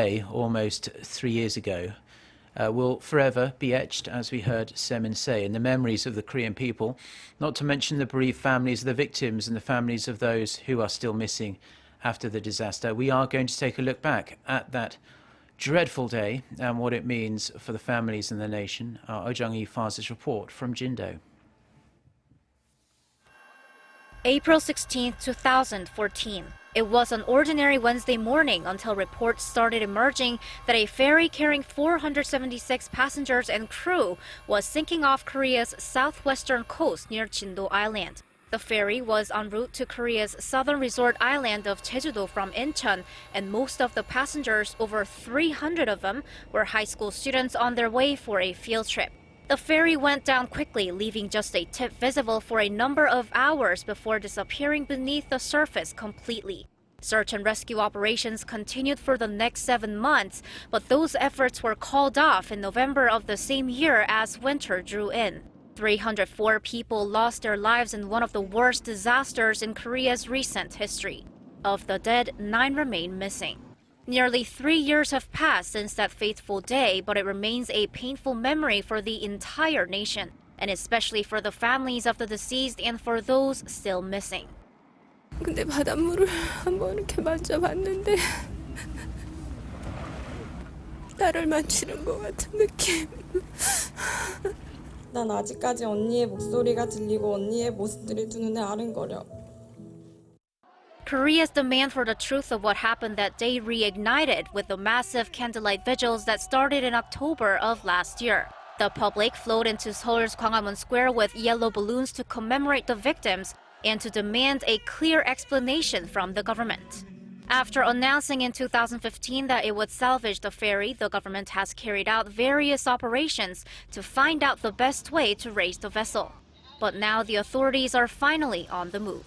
day almost 3 years ago will forever be etched, as we heard Semin say, in the memories of the Korean people, not to mention the bereaved families of the victims and the families of those who are still missing after the disaster. We are going to take a look back at that dreadful day and what it means for the families and the nation. Our Jung-hee files this report from Jindo. April 16, 2014. It was an ordinary Wednesday morning until reports started emerging that a ferry carrying 476 passengers and crew was sinking off Korea's southwestern coast near Jindo Island. The ferry was en route to Korea's southern resort island of Jeju-do from Incheon, and most of the passengers, over 300 of them, were high school students on their way for a field trip. The ferry went down quickly, leaving just a tip visible for a number of hours before disappearing beneath the surface completely. Search and rescue operations continued for the next 7 months, but those efforts were called off in November of the same year as winter drew in. 304 people lost their lives in one of the worst disasters in Korea's recent history. Of the dead, 9 remain missing. Nearly 3 years have passed since that fateful day, but it remains a painful memory for the entire nation, and especially for the families of the deceased and for those still missing. 근데 바닷물을 한번 이렇게 만져봤는데 나를 만지는 것 같은 느낌. 난 아직까지 언니의 목소리가 들리고 언니의 모습들이 두 눈에 아른거려. Korea's demand for the truth of what happened that day reignited with the massive candlelight vigils that started in October of last year. The public flowed into Seoul's Gwanghwamun Square with yellow balloons to commemorate the victims and to demand a clear explanation from the government. After announcing in 2015 that it would salvage the ferry, the government has carried out various operations to find out the best way to raise the vessel. But now the authorities are finally on the move.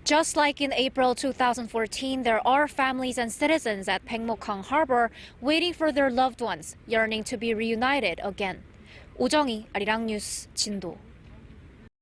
Just like in April 2014, there are families and citizens at Baekmokgang Harbor waiting for their loved ones, yearning to be reunited again. Jung-hee, Arirang News, Jindo.